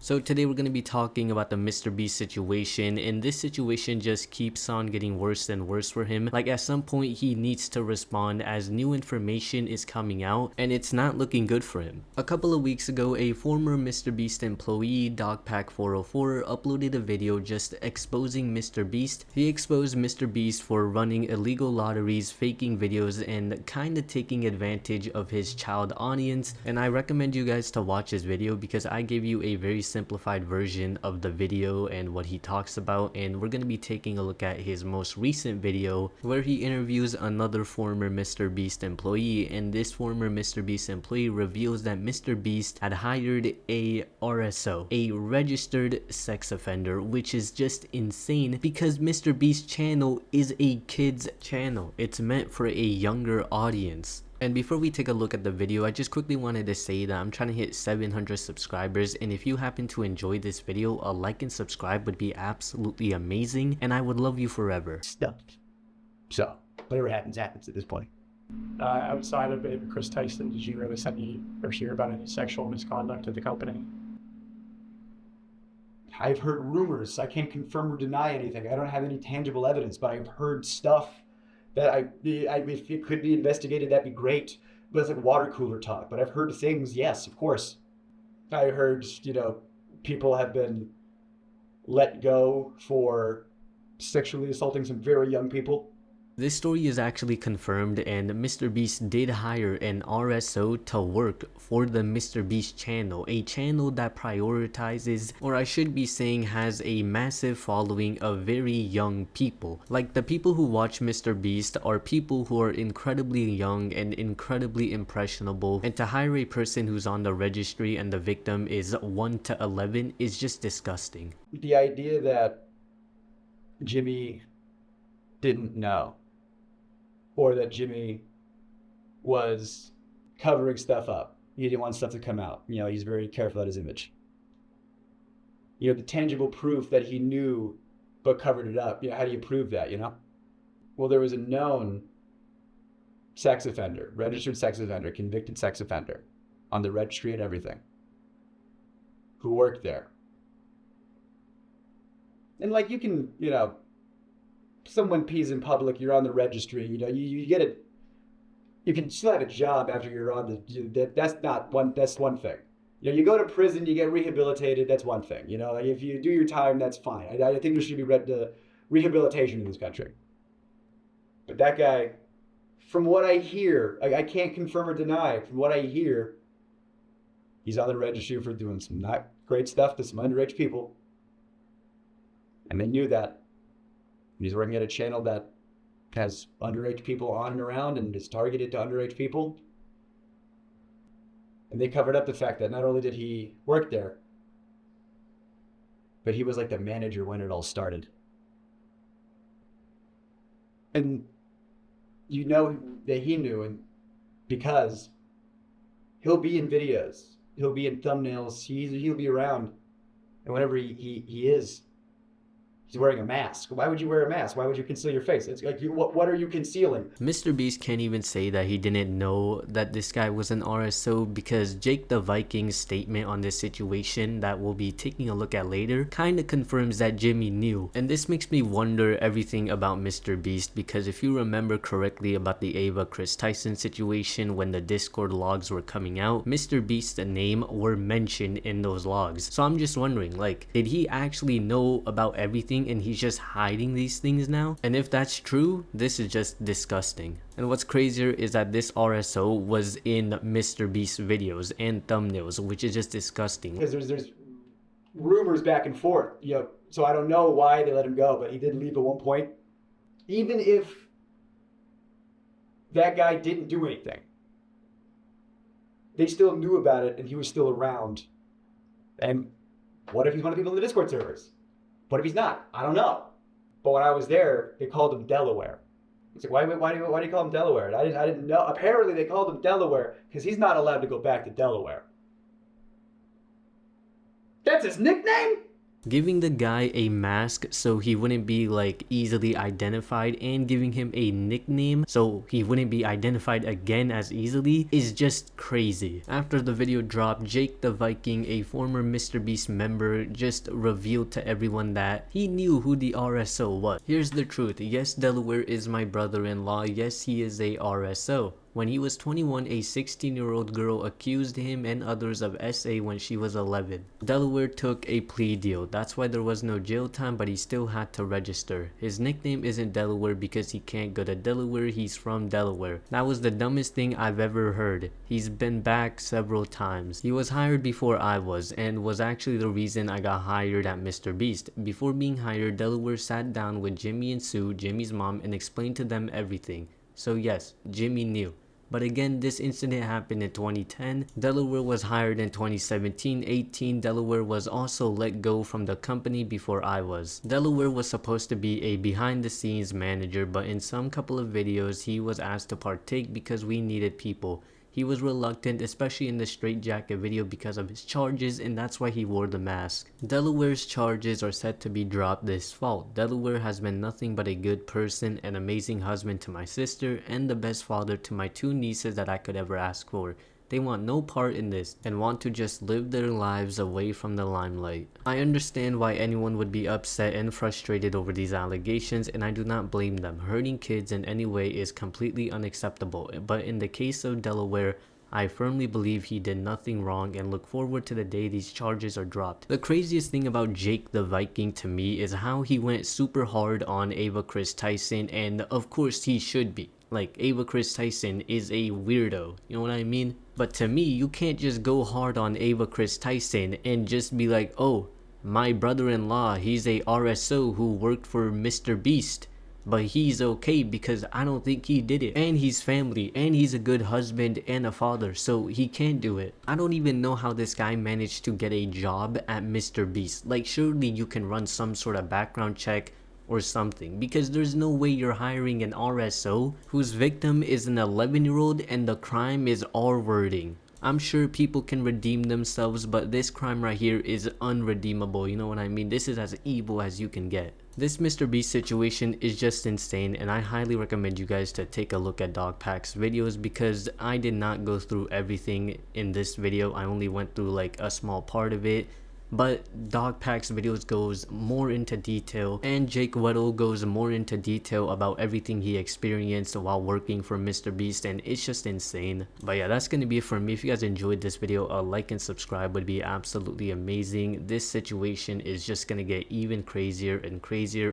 So today we're going to be talking about the MrBeast situation, and this situation just keeps on getting worse and worse for him. Like at some point he needs to respond as new information is coming out and it's not looking good for him. A couple of weeks ago, a former MrBeast employee, Dogpack404, uploaded a video just exposing MrBeast. He exposed MrBeast for running illegal lotteries, faking videos, and kind of taking advantage of his child audience. And I recommend you guys to watch this video because I gave you a very simplified version of the video and what he talks about, and we're going to be taking a look at his most recent video where he interviews another former MrBeast employee, and this former MrBeast employee reveals that MrBeast had hired a RSO, a registered sex offender, which is just insane because MrBeast's channel is a kids channel. It's meant for a younger audience. And before we take a look at the video, I just quickly wanted to say that I'm trying to hit 700 subscribers, and if you happen to enjoy this video, a like and subscribe would be absolutely amazing, and I would love you forever. Stuff. So, whatever happens, happens at this point. Outside of Chris Tyson, did you really see any or hear about any sexual misconduct at the company? I've heard rumors. I can't confirm or deny anything. I don't have any tangible evidence, but I've heard stuff that if it could be investigated, that'd be great. But it's like water cooler talk. But I've heard things, yes, of course. I heard, people have been let go for sexually assaulting some very young people. This story is actually confirmed, and MrBeast did hire an RSO to work for the MrBeast channel, a channel that prioritizes, or I should be saying has a massive following of very young people. Like, the people who watch MrBeast are people who are incredibly young and incredibly impressionable, and to hire a person who's on the registry and the victim is 1 to 11 is just disgusting. The idea that Jimmy didn't know, or that Jimmy was covering stuff up. He didn't want stuff to come out. He's very careful about his image. The tangible proof that he knew but covered it up. How do you prove that, Well, there was a known sex offender, registered sex offender, convicted sex offender on the registry and everything who worked there. And you can, someone pees in public, you're on the registry, you get it. You can still have a job after you're on that's one thing. You go to prison, you get rehabilitated, that's one thing. If you do your time, that's fine. I think there should be rehabilitation in this country. But that guy, from what I hear, I can't confirm or deny, from what I hear, he's on the registry for doing some not great stuff to some underage people. And they knew that. He's working at a channel that has underage people on and around and is targeted to underage people. And they covered up the fact that not only did he work there, but he was like the manager when it all started. And that he knew, and because he'll be in videos, he'll be in thumbnails, he'll be around. And whenever he is, he's wearing a mask. Why would you wear a mask? Why would you conceal your face? It's like, what are you concealing? MrBeast can't even say that he didn't know that this guy was an RSO because Jake the Viking's statement on this situation that we'll be taking a look at later kind of confirms that Jimmy knew. And this makes me wonder everything about MrBeast, because if you remember correctly about the Ava Chris Tyson situation when the Discord logs were coming out, MrBeast's name were mentioned in those logs. So I'm just wondering, did he actually know about everything and he's just hiding these things now? And if that's true, this is just disgusting. And what's crazier is that this RSO was in MrBeast videos and thumbnails, which is just disgusting. Because there's rumors back and forth, so I don't know why they let him go, but he did leave at one point. Even if that guy didn't do anything, they still knew about it and he was still around. And what if he's one of the people in the Discord servers? What if he's not? I don't know. But when I was there, they called him Delaware. It's like, why do you call him Delaware? I didn't know. Apparently, they called him Delaware because he's not allowed to go back to Delaware. That's his nickname? Giving the guy a mask so he wouldn't be like easily identified, and giving him a nickname so he wouldn't be identified again as easily is just crazy. After the video dropped, Jake the Viking, a former MrBeast member, just revealed to everyone that he knew who the RSO was. Here's the truth. Yes, Delaware is my brother-in-law. Yes, he is a RSO. When he was 21, a 16-year-old girl accused him and others of SA when she was 11. Delaware took a plea deal. That's why there was no jail time, but he still had to register. His nickname isn't Delaware because he can't go to Delaware. He's from Delaware. That was the dumbest thing I've ever heard. He's been back several times. He was hired before I was, and was actually the reason I got hired at MrBeast. Before being hired, Delaware sat down with Jimmy and Sue, Jimmy's mom, and explained to them everything. So yes, Jimmy knew. But again, this incident happened in 2010. Delaware was hired in 2017-18. Delaware was also let go from the company before I was. Delaware was supposed to be a behind-the-scenes manager, but in some couple of videos, he was asked to partake because we needed people. He was reluctant, especially in the straitjacket video, because of his charges, and that's why he wore the mask. Delaware's charges are set to be dropped this fall. Delaware has been nothing but a good person, an amazing husband to my sister, and the best father to my 2 nieces that I could ever ask for. They want no part in this and want to just live their lives away from the limelight. I understand why anyone would be upset and frustrated over these allegations, and I do not blame them. Hurting kids in any way is completely unacceptable, but in the case of Delaware, I firmly believe he did nothing wrong and look forward to the day these charges are dropped. The craziest thing about Jake the Viking to me is how he went super hard on Ava Chris Tyson, and of course he should be. Like, Ava Chris Tyson is a weirdo, you know what I mean? But to me, you can't just go hard on Ava Chris Tyson and just be like, oh, my brother-in-law, he's a RSO who worked for MrBeast, but he's okay because I don't think he did it. And he's family, and he's a good husband and a father, so he can't do it. I don't even know how this guy managed to get a job at MrBeast. Like, surely you can run some sort of background check or something, because there's no way you're hiring an RSO whose victim is an 11-year-old and the crime is R-wording. I'm sure people can redeem themselves, but this crime right here is unredeemable, you know what I mean? This is as evil as you can get. This MrBeast situation is just insane, and I highly recommend you guys to take a look at Dogpack's videos, because I did not go through everything in this video. I only went through like a small part of it. But Dogpack's videos goes more into detail, and Jake Weddle goes more into detail about everything he experienced while working for MrBeast, and it's just insane. But yeah, that's gonna be it for me. If you guys enjoyed this video, a like and subscribe would be absolutely amazing. This situation is just gonna get even crazier and crazier.